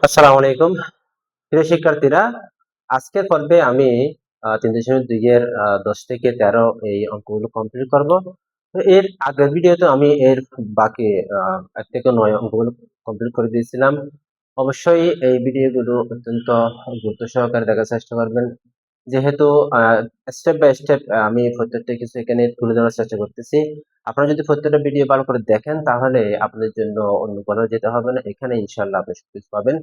আসসালামু আলাইকুম প্রিয় শিক্ষার্থীরা। আজকের পর্বে আমি 3.2 এর 10 থেকে 13 এই অঙ্কগুলো কমপ্লিট করব। তো এর আগের ভিডিওতে আমি এর বাকি 1 থেকে 9 অঙ্কগুলো কমপ্লিট করে দিয়েছিলাম। অবশ্যই এই ভিডিওগুলো অত্যন্ত গুরুত্ব সহকারে দেখার চেষ্টা করবেন, যেহেতু স্টেপ বাই স্টেপ আমি প্রত্যেকটা কিছু এখানে তুলে ধরার চেষ্টা করতেছি। আপনারা যদি প্রত্যেকটা ভিডিও ভালো করে দেখেন তাহলে আপনাদের জন্য অন্য কোথাও যেতে হবে না, এখানে ইনশাআল্লাহ আপনি সবকিছু পাবেন।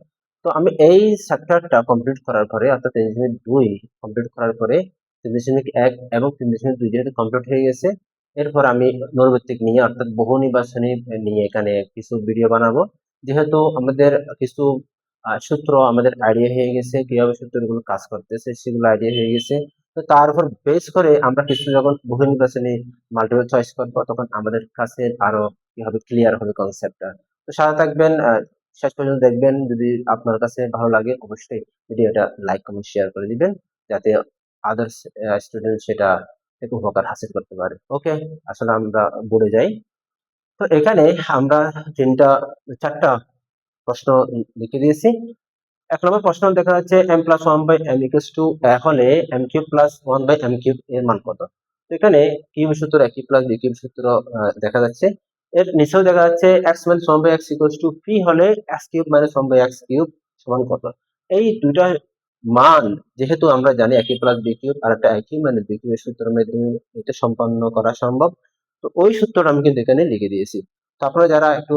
তো আমি এই চ্যাপ্টারটা কমপ্লিট করার পরে অর্থাৎ 3.2 কমপ্লিট করার পরে 3.1 এবং 3.2 যেহেতু কমপ্লিট হয়ে গেছে, এরপর আমি নৈর্ব্যক্তিক নিয়ে অর্থাৎ বহু নির্বাচনী নিয়ে এখানে কিছু ভিডিও বানাবো। যেহেতু আমাদের কিছু সূত্র আমাদের আইডিয়া হয়ে গেছে, কিভাবে সূত্রগুলো কাজ করতেছে সেগুলো আইডিয়া হয়ে গেছে। তো তার উপর বেস করে আমরা কিছু যখন বহু নির্বাচনী মাল্টিপল চয়েস করবো তখন আমাদের কাছে আরো কি হবে, ক্লিয়ার হবে কনসেপ্টটা। তো সাথে থাকবেন, শেষ পর্যন্ত দেখবেন। যদি আপনার কাছে ভালো লাগে অবশ্যই ভিডিওটা লাইক কমেন্ট শেয়ার করে দিবেন, যাতে আদার্স স্টুডেন্ট সেটা থেকে উপকার হাসিল করতে পারে। ওকে, আসলে আমরা বোর্ডে যাই। তো এখানে আমরা চারটা প্রশ্ন লিখে দিয়েছি। 1 নম্বর প্রশ্ন দেখা যাচ্ছে m plus 1 by m equals to হলে m cube plus 1 by m cube এর মান কত? তো এখানে কিউব সূত্র a cube plus b cube সূত্র দেখা যাচ্ছে। এর নিচেও দেখা যাচ্ছে x minus 1 by x equals to p হলে x cube minus 1 by x cube সমান কত? এই দুইটা মান যেহেতু আমরা জানি a cube plus b cube আর একটা a cube minus b cube এর সূত্রের মাধ্যমে এটা সম্পন্ন করা সম্ভব। তো ওই সূত্রটা আমি কিন্তু এখানে লিখে দিয়েছি। তো আপনারা যারা একটু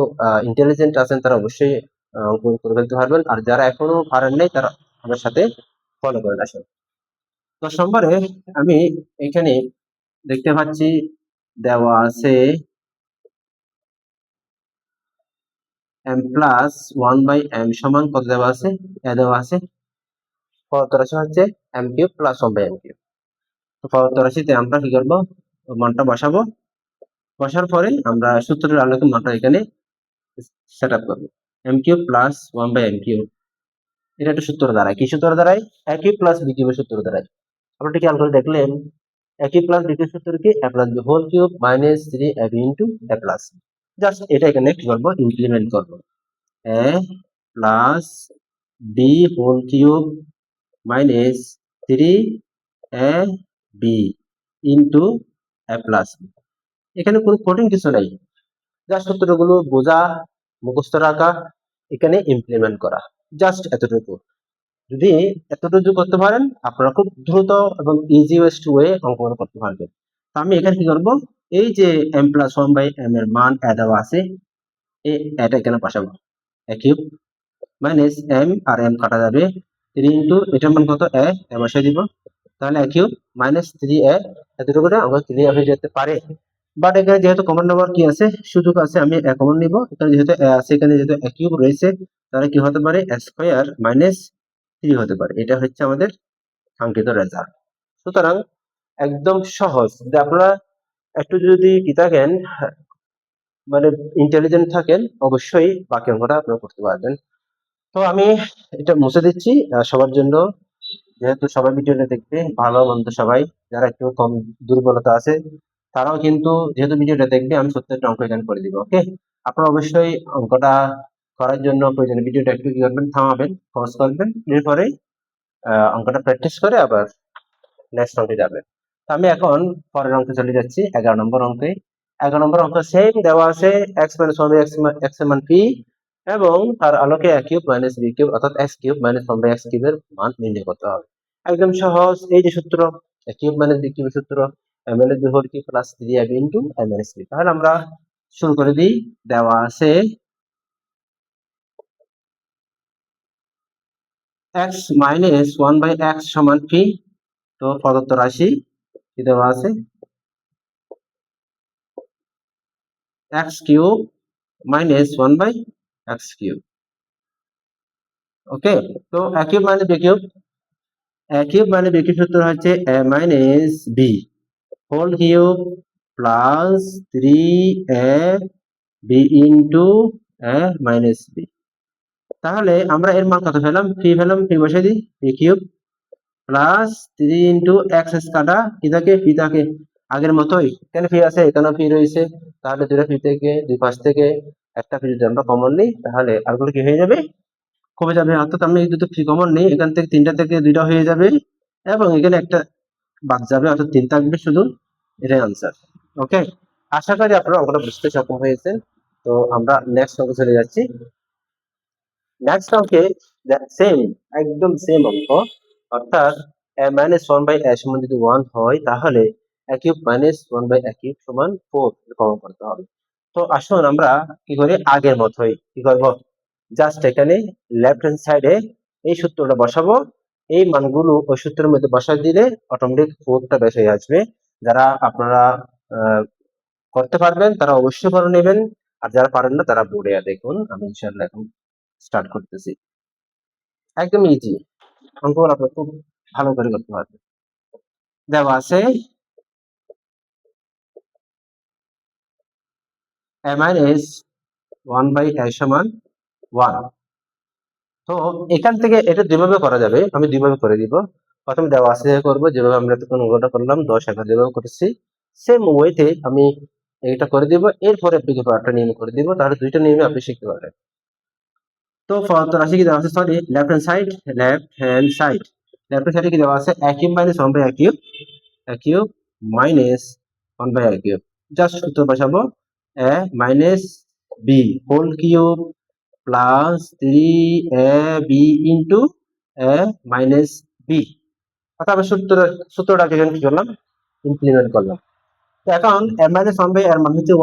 ইন্টেলিজেন্ট আছেন তারা অবশ্যই অঙ্কন করে ফেলতে পারবেন, আর যারা এখনো পারেন নাই তারা আমার সাথে ফলো করে আসেন। 10 নম্বরে আমি এখানে দেখতে পাচ্ছি দেওয়া আছে m প্লাস 1 বাই m সমান কত দেওয়া আছে? দেওয়া আছে প্রদত্ত রাশি হচ্ছে m cube plus 1 by m cube. তো প্রদত্ত রাশিতে আমরা কি করব, মানটা বসাবো। বসার পরে আমরা সূত্রের আলোকে মানটা এখানে সেট আপ করবো। m cube plus 1 by m cube, এটা একটা সূত্র দ্বারায় কি সূত্র দ্বারায়? a কিউব প্লাস b কিউবের সূত্র দ্বারায়। আপনারা খেয়াল করে দেখলেন a cube plus b cube সূত্র কি? a plus b whole cube minus 3ab into a plus. Just এটা এখানে কি করব, ইমপ্লিমেন্ট করব। a plus b whole cube minus 3ab into a plus. এখানে কোনো কঠিন কিছু নাই, জাস্ট সূত্রগুলো বোঝা, মুখস্থ রাখা, এখানে ইমপ্লিমেন্ট করা, জাস্ট এতটুকু। যদি এতটুকু করতে পারেন আপনারা খুব দ্রুত এবং ইজিয়েস্ট ওয়ে অঙ্কন করতে পারবেন। তো আমি এখানে কি করব, এই যে m প্লাস 1 বাই m এর মান দেওয়া আছে, এটা এখানে বসাবো। a কিউব মাইনাস m আর m কাটা যাবে, 3 ইনটু এটার মান কত? a বসাই দিব। তাহলে a কিউব মাইনাস 3a, এতটুকু অঙ্ক ক্লিয়ার হয়ে যেতে পারে। বাট এখানে যেহেতু কমন নেওয়ার কি আছে, সুযোগ আছে, আমি কমন নিব। এখানে যেহেতু a আছে, এখানে যেহেতু a কিউব রয়েছে, তাহলে কি হতে পারে? a স্কয়ার মাইনাস 3 হতে পারে। এটা হচ্ছে আমাদের কাঙ্ক্ষিত রেজাল্ট। সুতরাং একদম সহজ, যে আপনারা একটু যদি কি থাকেন, মানে ইন্টেলিজেন্ট থাকেন, অবশ্যই বাকি অঙ্কটা আপনারা করতে পারবেন। তো আমি এটা মুছে দিচ্ছি সবার জন্য, যেহেতু সবাই ভিডিওটা দেখবে, ভালো মন্দ সবাই, যারা একটু কম দুর্বলতা আছে তারাও কিন্তু যেহেতু ভিডিওটা দেখবে, আমি প্রত্যেকটা অঙ্ক এখানে করে দিব। ওকে, আপনারা অবশ্যই অঙ্কটা করার জন্য প্রয়োজনে ভিডিওটা একটু কি করবেন, থামাবেন, পজ করবেন, এরপরে অঙ্কটা প্র্যাকটিস করে আবার নেক্সট অঙ্কে যাবেন। তো আমি এখন পরের অঙ্কে চলে যাচ্ছি, 11 নম্বর অঙ্কে। 11 নম্বর অঙ্ক সেম দেওয়া আছে x minus one by x এর মান পি, এবং তার আলোকে a cube minus b cube অর্থাৎ x cube minus 1 by x কিউবের মান নির্ণয় করতে হবে। একদম সহজ, এই যে সূত্র a কিউব মাইনাস b কিউবের সূত্র, a minus b whole cube plus 3ab into a minus b। তাহলে আমরা শুরু করে দিই। দেওয়া আছে x মাইনাস 1 বাই x সমান p। তো প্রদত্ত রাশি কি দেওয়া আছে? x cube minus 1 by x cube. Okay, তো a cube minus b cube, a cube মানে b কিউব সূত্র হচ্ছে a minus b whole cube plus 3ab into a minus b। তাহলে আমরা এর মান কত পেলাম? p পেলাম, p বসে দিই, p cube plus 3 into x কাটা কি থাকে? p থাকে আগের মতোই, কেন p আছে, এখানে p রয়েছে। তাহলে দুটো p থেকে দুই পাশ থেকে একটা p যদি আমরা কমন নিই তাহলে আরগুলো কি হয়ে যাবে? কমে যাবে, অর্থাৎ আমি দুটো ফ্রি কমন নেই, এখান থেকে 3টা থেকে 2টা হয়ে যাবে এবং এখানে একটা বাদ যাবে, অর্থাৎ 3 থাকবে শুধু। এটাই আনসার। ওকে, আশা করি আপনারা অঙ্কটা বুঝতে সক্ষম হয়েছেন। তো আমরা নেক্সট অঙ্কে চলে যাচ্ছি। নেক্সট অঙ্কে সেম, একদম সেম অঙ্ক, অর্থাৎ a minus 1 by a সমান যদি 1 হয় তাহলে a cube minus 1 by a cube সমান 4 প্রমাণ করতে হবে। তো আসুন আমরা কি করি, আগের মতোই কি করব, জাস্ট এখানে লেফট হ্যান্ড সাইডে এই সূত্রটা বসাবো, এই মানগুলো ওই সূত্রের মধ্যে বসাই দিলে অটোমেটিক 4টা বের হয়ে আসবে। যারা আপনারা করতে পারবেন তারা অবশ্যই করে নেবেন, আর যারা পারেন না তারা বোর্ডে দেখুন। আমি ইনশাআল্লাহ এখন স্টার্ট করতেছি। একদম ইজি অঙ্কগুলো আপনারা খুব ভালো করে করতে পারবেন। দেওয়া আছে a minus 1 by a সমান 1। তো এখান থেকে এটা দুইভাবে করা যাবে, আমি দুইভাবে করে দিব। প্রথমে দেওয়া আছে করব, যেভাবে আমরা এতক্ষণ অঙ্কটা করলাম 10 11 যেভাবে করেছি সেম ওয়েতে আমি এটা করে দিব, এরপরে আপনি আরেকটা নিয়ম করে দিব, তাহলে দুইটা নিয়মে আপনি শিখতে পারবেন। তো তো রাশি কি দেওয়া আছে, sorry left hand side, left hand side, left hand সাইডে কি দেওয়া আছে a cube minus 1 by a cube, a cube minus 1 by a cube, just সূত্র বসাবো a minus b whole cube plus 3ab into a minus b। অর্থাৎ আমি সূত্রটাকে এখানে কি করলাম, ইমপ্লিমেন্ট করলাম। তো এখন a মাইনাস 1 বাই এর মান হচ্ছে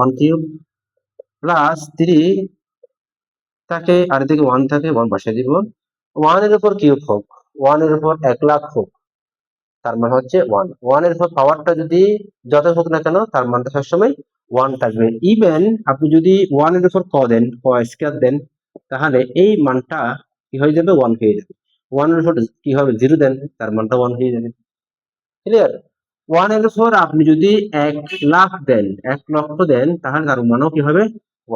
1 কিউব প্লাস 3 থাকে, আর এদিকে 1 থাকে, 1 বসিয়ে দিব। 1 এর উপর কিউব হোক, 1 এর উপর 1 লাখ হোক, তার মানে হচ্ছে 1। 1 এর উপর পাওয়ারটা যদি যত হোক না কেন তার মানটা সবসময় 1 থাকবে। ইভেন আপনি যদি 1 এর উপর ক দেন, ক স্কয়ার দেন, তাহলে এই মানটা কি হয়ে যাবে, 1 হয়ে যাবে। 1 এর উপর কি হবে, 0 দেন, তার মানটা 1 হয়ে যাবে। ক্লিয়ার? 1 এর উপর আপনি যদি 1 লাখ দেন, 1 লক্ষ দেন, তাহলে তার মানও কি হবে,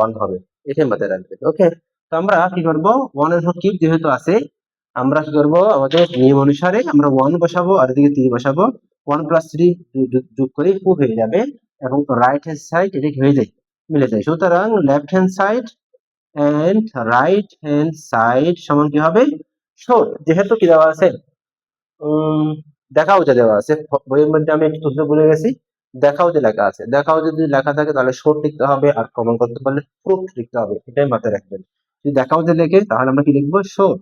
1 হবে। এটাই মাথায় রাখবেন। ওকে, তো আমরা কি করব, 1 এর উপর কিউব যেহেতু আছে, আমরা কি করব, আমাদের নিয়ম অনুসারে আমরা 1 বসাবো আর এদিকে 3 বসাবো। 1 প্লাস 3 যোগ করে 4 হয়ে যাবে, এবং রাইট হ্যান্ড সাইড এটা কি হয়ে যায়, মিলে যায়। সুতরাং left hand side and right hand side সমান কি হবে, শর্ট। যেহেতু কি দেওয়া আছে, দেখাও যে দেওয়া আছে, বইয়ের মধ্যে আমি একটু তুলতে ভুলে গেছি, দেখাও যে লেখা আছে, দেখাও যদি লেখা থাকে তাহলে শর্ট লিখতে হবে, আর প্রমাণ করতে পারলে প্রুফ লিখতে হবে, এটাই মাথায় রাখবেন। যদি দেখাও যে লেখে তাহলে আমরা কি লিখবো, শর্ট,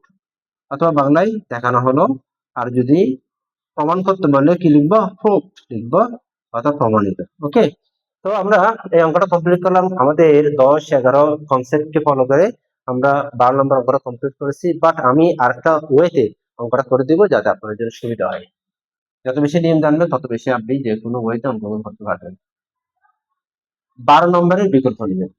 অথবা বাংলায় দেখানো হলো। আর যদি প্রমাণ করতে পারলে কি লিখবো, প্রুফ লিখবো, অথবা প্রমাণিত। ওকে, তো আমরা এই অঙ্কটা কমপ্লিট করলাম আমাদের 10 11 কনসেপ্টকে ফলো করে। আমরা 12 নম্বর অঙ্কটা কমপ্লিট করেছি, বাট আমি আরেকটা ওয়েতে অঙ্কটা করে দিব যাতে আপনাদের জন্য সুবিধা হয়। যত বেশি নিয়ম জানবেন তত বেশি আপনি যে কোনো ওয়েতে অংশগ্রহণ করতে পারবেন। 12 নম্বরের বিকল্প নিয়ম।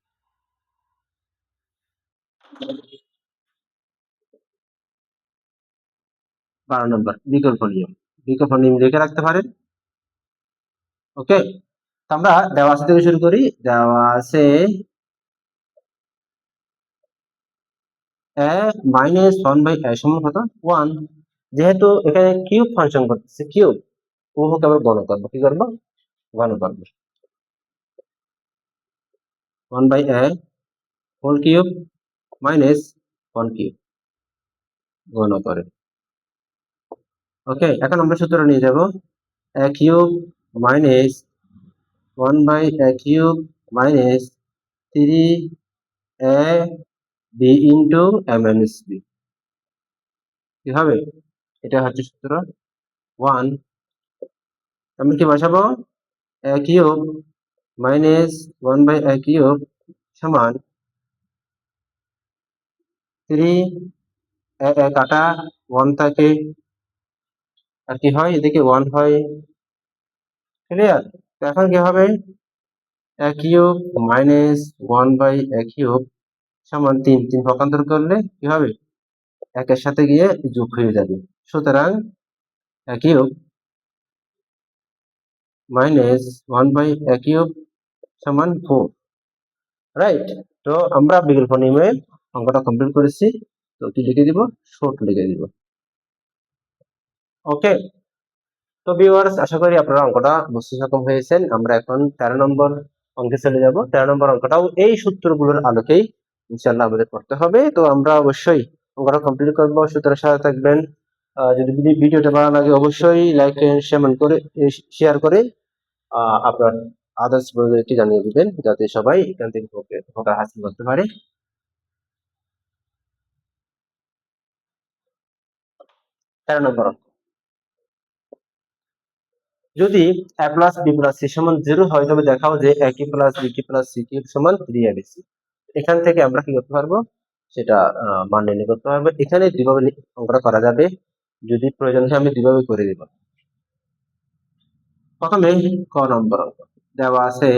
12 নম্বর বিকল্প নিয়ম, বিকল্প নিয়ম লিখে রাখতে পারেন। ওকে, তো আমরা দেওয়া আছে থেকে শুরু করি। দেওয়া আছে a মাইনাস 1 বাই a সমান কত, 1। যেহেতু এখানে কিউব ফাংশন করতেছে, কিউব উভয়কে আমরা গণ করবো, কি করবো, গণ করবো। 1 by a whole cube minus 1 cube গণ করে। ওকে, এখন আমরা সূত্র নিয়ে যাব, a cube minus 1 by a cube minus 3a b into a minus b। কি হবে, এটা হচ্ছে সূত্র 1। আমি কি বসাবো, a cube minus 1 by a cube সমান 3, কাটা 1 থাকে, আর কি হয়, এদিকে 1 হয়। ক্লিয়ার? এখন কি হবে, a cube minus 1 by a cube সমান 3, 3 পক্ষান্তর করলে কি হবে, একের সাথে গিয়ে যোগ হয়ে যাবে। সুতরাং a cube minus 1 by a cube সমান 4। রাইট? তো আমরা বিকল্প নিয়মে অঙ্কটা কমপ্লিট করেছি। তো কি লিখে দিব, শর্ট লিখে দিব। ওকে, তো ভিউয়ার্স আশা করি আপনারা অঙ্কটা বুঝতে সক্ষম হয়েছেন। আমরা এখন 13 নম্বর অঙ্কে চলে যাব। 13 নম্বর অঙ্কটাও এই সূত্রগুলোর আলোকেই ইনশাআল্লাহ আমাদের করতে হবে। তো আমরা অবশ্যই অঙ্কটা কমপ্লিট করবো। সুতরাং সাথে থাকবেন। যদি ভিডিওটা ভালো লাগে অবশ্যই লাইক শেয়ার করে আপনার আদার্স বন্ধুদেরকে জানিয়ে দিবেন, যাতে সবাই এখান থেকে উপকার হাসিল করতে পারে। 13 নম্বর অঙ্ক। যদি a plus b plus c সমান 0 হয় তবে দেখাও যে a cube plus b cube plus c cube সমান 3abc। এখান থেকে আমরা কি করতে পারবো, সেটা মান নির্ণয় করতে পারবো। এখানে দুইভাবে অঙ্কটা করা যাবে, যদি প্রয়োজন হয় আমি দুইভাবে করে দিব। প্রথমে ক নম্বর অঙ্ক দেওয়া আছে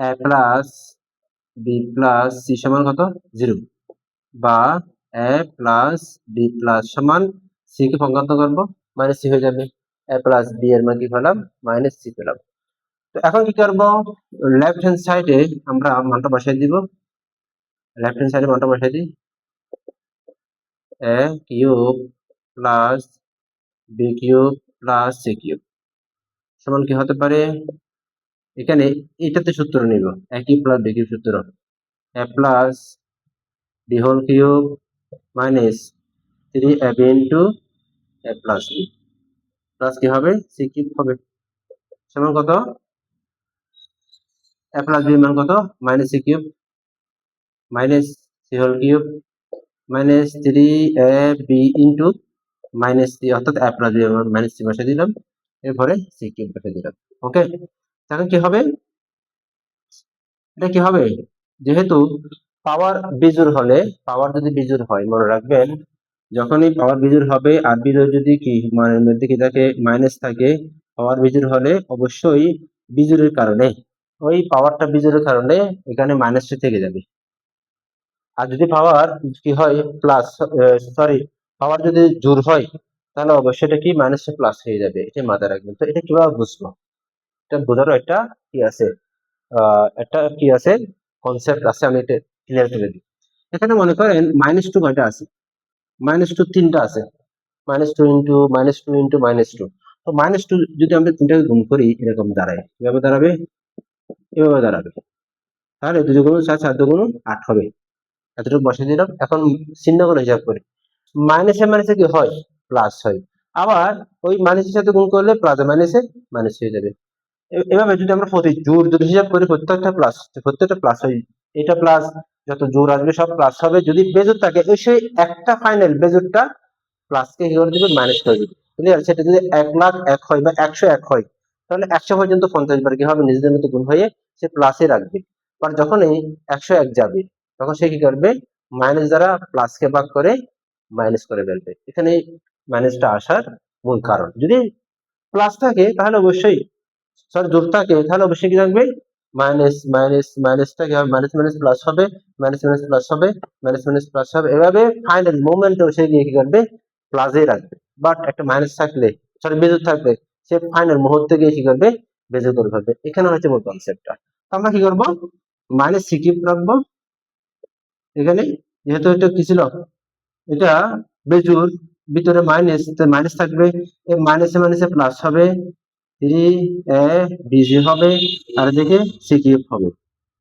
a plus b plus c সমান কত 0, বা a প্লাস b প্লাস সমান c কে সংজ্ঞায়িত করবো, মাইনাস c হয়ে যাবে। a প্লাস b এর মান কি পেলাম, মাইনাস c পেলাম। তো এখন কি করব, লেফট হ্যান্ড সাইডে আমরা মানটা বসাই দিব। লেফট হ্যান্ড সাইডে মানটা বসাই দিই, a cube plus b cube plus c cube সমান কি হতে পারে, এখানে এটাতে সূত্র নিব, a cube plus b cube সূত্র, a plus b whole cube minus 3ab into a plus b plus কি হবে c কিউব হবে, সমান কত, a প্লাস b মান কত, minus c cube minus c whole cube minus 3ab into minus c, অর্থাৎ a plus b minus c বসে দিলাম, এরপরে c কিউব বসে দিলাম। ওকে, এখন কি হবে, এটা কি হবে, যেহেতু পাওয়ার বিজোড় হলে, পাওয়ার যদি বিজোড় হয় মনে রাখবেন, যখনই পাওয়ার বিজোড় হবে আর বিজোড় যদি কি মানের মধ্যে কি থাকে, মাইনাস থাকে, পাওয়ার বিজোড় হলে অবশ্যই বিজোড়ের কারণে, ওই পাওয়ারটা বিজোড়ের কারণে এখানে মাইনাসটা থেকে যাবে। আর যদি পাওয়ার কি হয় প্লাস, সরি, পাওয়ার যদি জোড় হয় তাহলে অবশ্যই এটা কি মাইনাসটা প্লাস হয়ে যাবে, এটা মাথায় রাখবেন। তো এটা কিভাবে বুঝবো, এটা বোঝারও একটা কি আছে, একটা কি আছে কনসেপ্ট আছে, আমি এটা ক্লিয়ার করে দিই। এখানে মনে করেন মাইনাস টু কয়টা আছে, মাইনাস টু তিনটা আছে, minus two into minus two into minus two. তো মাইনাস টু যদি আমরা তিনটাকে গুণ করি এরকম দাঁড়ায়, কিভাবে দাঁড়াবে, এভাবে দাঁড়াবে। তাহলে দুই গুণ 4, 4 গুণ 8 হবে, এতটুকু বসে দিলাম। এখন চিহ্ন করে হিসাব করি, মাইনাসে মাইনাসে কি হয়, প্লাস হয়। আবার ওই মাইনাসের সাথে গুণ করলে প্লাসে মাইনাসে মাইনাস হয়ে যাবে। এভাবে যদি আমরা প্রতি জোড় যদি হিসাব করি, প্রত্যেকটা প্লাস হয়, এটা প্লাস, যত জোড় আসবে সব প্লাস হবে। যদি বেজোড় থাকে ওই সেই একটা ফাইনাল বেজোড়টা প্লাসকে কি করে দিবে, মাইনাস করে দিবে। ক্লিয়ার, সেটা যদি 1,00,001 হয় বা 101 হয় তাহলে 100 পর্যন্ত 50 বার কি হবে, নিজেদের মতো গুণ হয়ে সে প্লাসে রাখবে। আর যখনই 101 যাবে তখন সে কি করবে, মাইনাস দ্বারা প্লাসকে ভাগ করে মাইনাস করে ফেলবে। এখানে মাইনাসটা আসার মূল কারণ, যদি প্লাস থাকে তাহলে অবশ্যই, সরি যোগ থাকে তাহলে অবশ্যই কি থাকবে, মাইনাসটা কি হবে, মাইনাস মাইনাস প্লাস হবে, মাইনাস মাইনাস প্লাস হবে, মাইনাস মাইনাস প্লাস হবে, এভাবে ফাইনাল মোমেন্টে সে গিয়ে কি করবে, প্লাসে রাখবে। বাট একটা মাইনাস থাকলে, সরি বেজোড় থাকলে সে ফাইনাল মুহূর্তে গিয়ে কি করবে, বেজোড় করে ফেলবে। এখানে হচ্ছে মূল কনসেপ্টটা। আমরা কি করবো, মাইনাস সি কিউব রাখবো এখানে, যেহেতু এটা কি ছিল, এটা বেজোড়, ভিতরে মাইনাস, মাইনাস থাকবে, এই মাইনাসে মাইনাসে প্লাস হবে, 3ab হবে, আর এদিকে সি কিউব হবে।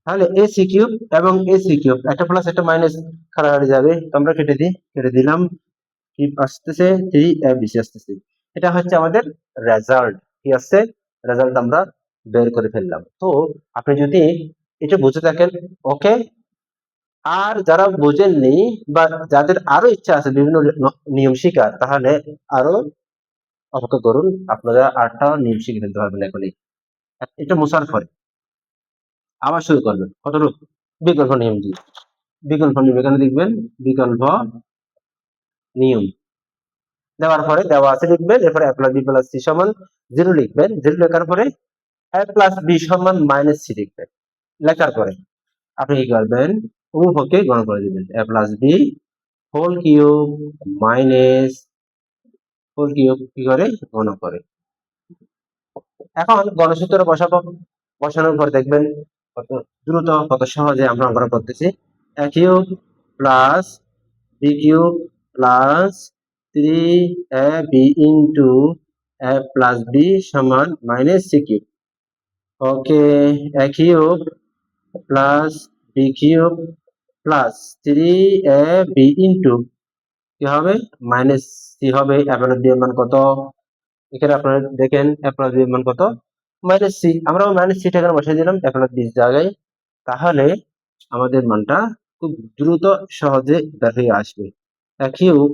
তাহলে এ সি কিউব এবং এ সি কিউব, একটা প্লাস একটা মাইনাস কাটাকাটি যাবে, তো আমরা কেটে দিই, কেটে দিলাম, কি আসতেছে, 3ab আসতেছে। এটা হচ্ছে আমাদের রেজাল্ট, কি আসছে, রেজাল্ট আমরা বের করে ফেললাম। তো আপনি যদি এটা বুঝে থাকেন, ওকে। আর যারা বোঝেননি বা যাদের আরো ইচ্ছা আছে বিভিন্ন নিয়ম শিখার, তাহলে আরো অপেক্ষা করুন, আপনারা 8টা নিয়ম শিখে ফেলতে পারবেন এখনই। এটা মুছার পরে আবার শুরু করবেন কতটুকু, বিকল্প নিয়ম দিয়ে। বিকল্প নিয়ম এখানে লিখবেন, বিকল্প নিয়ম দেওয়ার পরে দেওয়া আছে লিখবেন, এরপরে a plus b plus c সমান 0 লিখবেন, 0 লেখার পরে a প্লাস b সমান মাইনাস c লিখবেন। লেখার পরে আপনি কি করবেন, উভয়কে গণনা করে দিবেন, a plus b whole cube minus whole cube কি করে গণনা করে। এখন গণসূত্র বসাবো, বসানোর পর দেখবেন কত দ্রুত, কত সহজে আমরা অঙ্কটা করতেছি। a cube plus b cube plus 3ab into a plus b সমান minus c cube. Okay, a cube plus B cube plus 3ab into কি হবে মাইনাস সি হবে। a প্লাস b এর মান কত? এখানে আপনারা দেখেন a প্লাস b এর মান কত? Minus C. আমরা মাইনাস সি টাকা বসাই দিলাম a প্লাস b এর জায়গায়। তাহলে আমাদের মানটা খুব দ্রুত সহজে বের হয়ে আসবে। a cube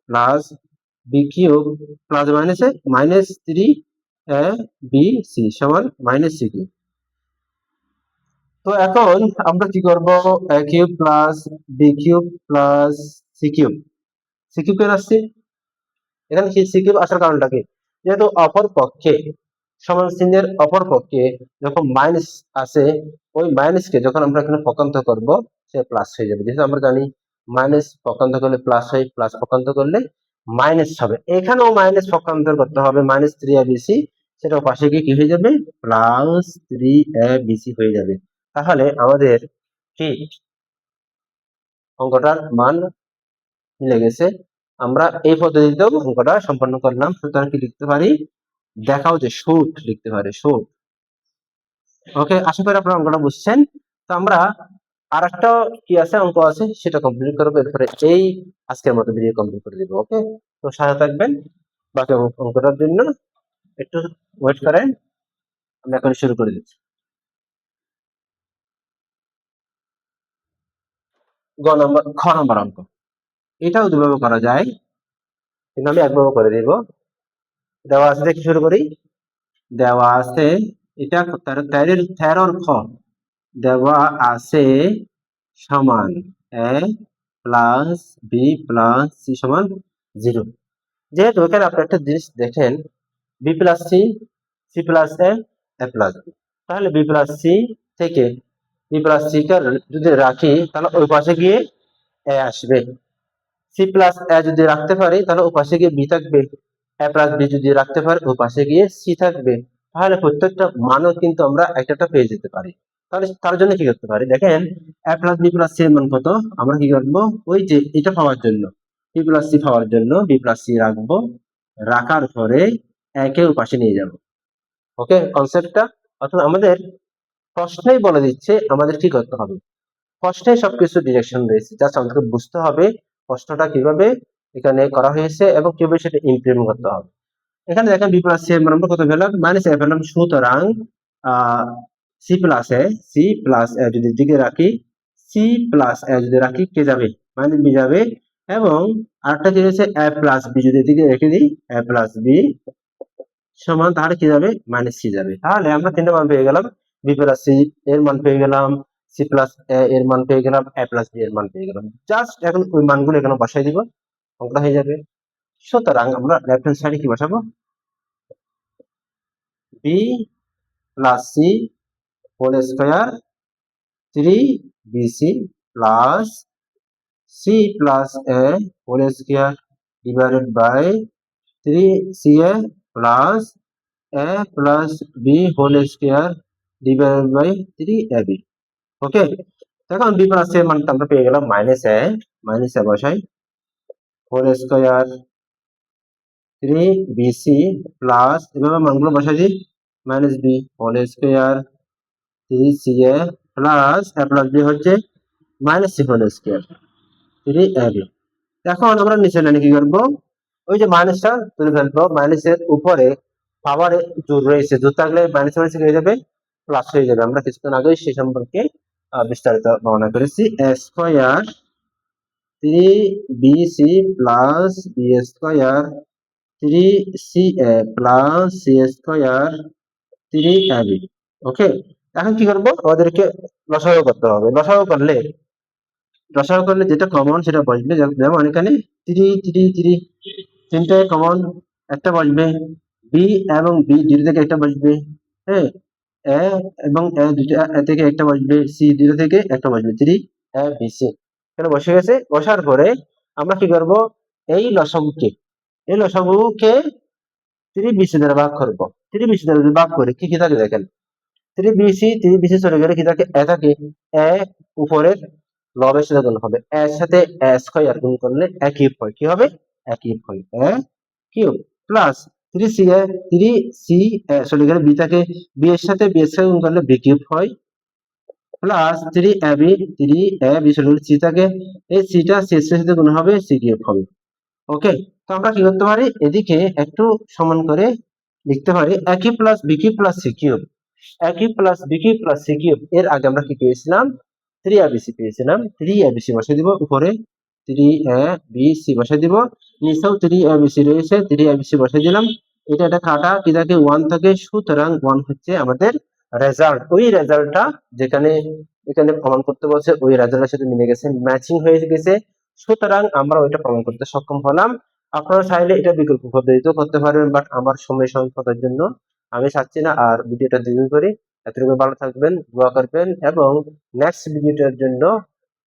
plus B cube plus মাইনাসে মাইনাস 3ab সমান মাইনাস সি কিউব। তো এখন আমরা কি করব? a cube plus B cube plus C cube. C cube কেন আসছে এখানে? সি কিউব আসার কারণটা কি? যেহেতু অপর পক্ষে সমান চিহ্নের অপর পক্ষে যখন মাইনাস আসে, ওই মাইনাসকে যখন আমরা এখানে পক্ষান্তর করব সে প্লাস হয়ে যাবে। যেহেতু আমরা জানি মাইনাস পক্ষান্তর করলে প্লাস হয়, প্লাস পক্ষান্তর করলে মাইনাস হবে। এখানেও মাইনাস পক্ষান্তর করতে হবে, মাইনাস 3abc, সেটাও পাশে গিয়ে কি হয়ে যাবে? প্লাস 3abc হয়ে যাবে। তাহলে আমাদের কি অঙ্কটার মান মিলে গেছে। আমরা এই পদ্ধতিতেও অঙ্কটা সম্পন্ন করলাম। সুতরাং কি লিখতে পারি? দেখাও যে শুট লিখতে পারি, শুট। ওকে, আশা করি আপনারা অঙ্কটা বুঝছেন। তো আমরা আরেকটা কি আছে অঙ্ক আছে সেটা কমপ্লিট করবো, এরপরে এই আজকের মতো ভিডিও কমপ্লিট করে দিব। ওকে, তো সাথে থাকবেন বাকি অঙ্কটার জন্য। একটু ওয়েট করেন, আমরা এখন শুরু করে দিচ্ছি। খ নম্বর অঙ্ক। এটাও দুভাবে করা যায়, কিন্তু আমি একভাবে করে দিব। দেওয়া আছে, দেখি শুরু করি। দেওয়া আছে এটা 13 খ। দেওয়া আছে সমান a plus B plus C সমান 0। যেহেতু এখানে আপনি একটা জিনিস দেখেন, B plus C, C plus A plus B, তাহলে বি প্লাস সি থেকে বি প্লাস সি কে যদি রাখি তাহলে ওই পাশে গিয়ে এ আসবে। সি প্লাস এ যদি রাখতে পারি তাহলে ও পাশে গিয়ে বি থাকবে। এ প্লাস বি যদি রাখতে পারি ও পাশে গিয়ে সি থাকবে। তাহলে প্রত্যেকটা মানও কিন্তু আমরা একটা পেয়ে যেতে পারি। তাহলে তার জন্য কি করতে পারি? দেখেন, এ প্লাস বি প্লাস সি এর মান কত? আমরা কি করবো? ওই যে এটা পাওয়ার জন্য, বি প্লাস সি পাওয়ার জন্য বি প্লাস সি রাখবো, রাখার পরে একে ও পাশে নিয়ে যাব। ওকে, কনসেপ্টটা অর্থাৎ আমাদের প্রশ্নেই বলে দিচ্ছে আমাদের কি করতে হবে। প্রশ্নে সবকিছু ডিরেকশন রয়েছে, জাস্ট আমাদেরকে বুঝতে হবে প্রশ্নটা কিভাবে এখানে করা হয়েছে এবং কিভাবে সেটা ইমপ্লিমেন্ট করতে হবে। এখানে দেখেন বি প্লাস সি এর মান কত পেলাম? মাইনাস এ পেলাম। সুতরাং সি প্লাস এ যদি দিকে রাখি, সি প্লাস এ যদি রাখি কে যাবে? মাইনাস বি যাবে। এবং আরেকটা কি রয়েছে? এ প্লাস বি যদি দিকে রেখে দিই, এ প্লাস বি সমান তাহলে কি যাবে? মাইনাস সি যাবে। তাহলে আমরা তিনটা মান পেয়ে গেলাম। বি প্লাস সি এর মান পেয়ে গেলাম, সি প্লাস এ এর মান পেয়ে গেলাম, এ প্লাস বি এর মান পেয়ে গেলাম। জাস্ট এখন ওই মানগুলো এখানে বসাই দিব, অঙ্কটা হয়ে যাবে। সুতরাং আমরা লেফট হ্যান্ড সাইডে কি বসাবো? B plus C whole square 3bc plus C plus A whole square divided by 3ca plus a plus B whole square divided by 3ab। Okay, এখন বি প্লাস এর মানটা আমরা পেয়ে গেলাম মাইনাস এ বসাই হোল স্কোয়ার 3bc প্লাস এভাবে মানগুলো বসাই দিই minus B whole square 3ca plus A plus B হচ্ছে minus C whole square 3ab। এখন আমরা নিচে লাইনে কি করবো? ওই যে মাইনাসটা তুলে ফেলবো, মাইনাসের উপরে পাওয়ারে জোর রয়েছে, জোর থাকলে মাইনাস মাইনাস হয়ে যাবে, প্লাস হয়ে যাবে। আমরা কিছুক্ষণ আগেই সে সম্পর্কে বিস্তারিত বর্ণনা করেছি। A square 3bc plus B square 3ca plus C square 3ab। Okay, এখন কি করবো? আমাদেরকে লসাগু করতে হবে। লসাগু করলে যেটা কমন সেটা বসবে। যেমন এখানে 3 তিনটায় কমন একটা বসবে, বি এবং বি দুটো থেকে একটা বসবে, হ্যাঁ, এ এবং এ দুটো থেকে একটা বসবে, সি দুটো থেকে একটা বসবে, 3abc এখানে বসে গেছে। বসার পরে আমরা কি করব? এই লসাগুকে 3bc দ্বারা ভাগ করবো। 3bc দ্বারা যদি ভাগ করে কি কি থাকে দেখেন, 3bc চলে গেলে কি থাকে? এ থাকে। এ উপরের লবের সাথে গুণ হবে, এর সাথে এ স্কয়ার গুণ করলে এ কিউব হয়। কি হবে? এ কিউব হয়, এ কিউব প্লাস 3 সি চলে গেলে বি থাকে, বি এর সাথে বি এর সাথে গুণ করলে বি কিউব হয়। প্লাস 3ab, 3ab সরল সি থাকে, এই সিটা সি এর সাথে গুণ হবে, সি কিউব হবে। ওকে, তো আমরা কি করতে পারি, এদিকে একটু সমান করে লিখতে পারি a cube plus b cube plus c cube. a cube plus b cube plus c cube, এর আগে আমরা কি পেয়েছিলাম, 3abc পেয়েছিলাম। 3abc বসাই দিব, উপরে 3abc বসাই দিব, নিচেও 3abc রয়েছে, 3abc বসাই দিলাম। এটা কাটা কি থাকে, 1 থাকে, সুতরাং 1 হচ্ছে আমাদের রেজাল্ট। ওই রেজাল্টটা যেখানে এখানে প্রমাণ করতে বলছে, ওই রেজাল্টের সাথে মিলে গেছে, ম্যাচিং হয়ে গেছে, সুতরাং আমরা ওইটা প্রমাণ করতে সক্ষম হলাম। আপনারা চাইলে এটা বিকল্প পদ্ধতিতেও করতে পারবেন, বাট আমার সময় স্বল্পতার জন্য আমি চাচ্ছি না আর ভিডিওটা দীর্ঘ করি। এতটুকু ভালো থাকবেন, দোয়া করবেন এবং নেক্সট ভিডিওটার জন্য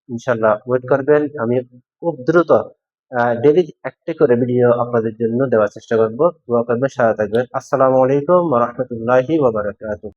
ইনশাল্লাহ ওয়েট করবেন। আমি খুব দ্রুত ডেইলি একটা করে ভিডিও আপনাদের জন্য দেওয়ার চেষ্টা করব। দোয়া করবেন, সাথে থাকবেন। আসসালামু আলাইকুম ওয়া রাহমাতুল্লাহি ওয়া বারাকাতুহু।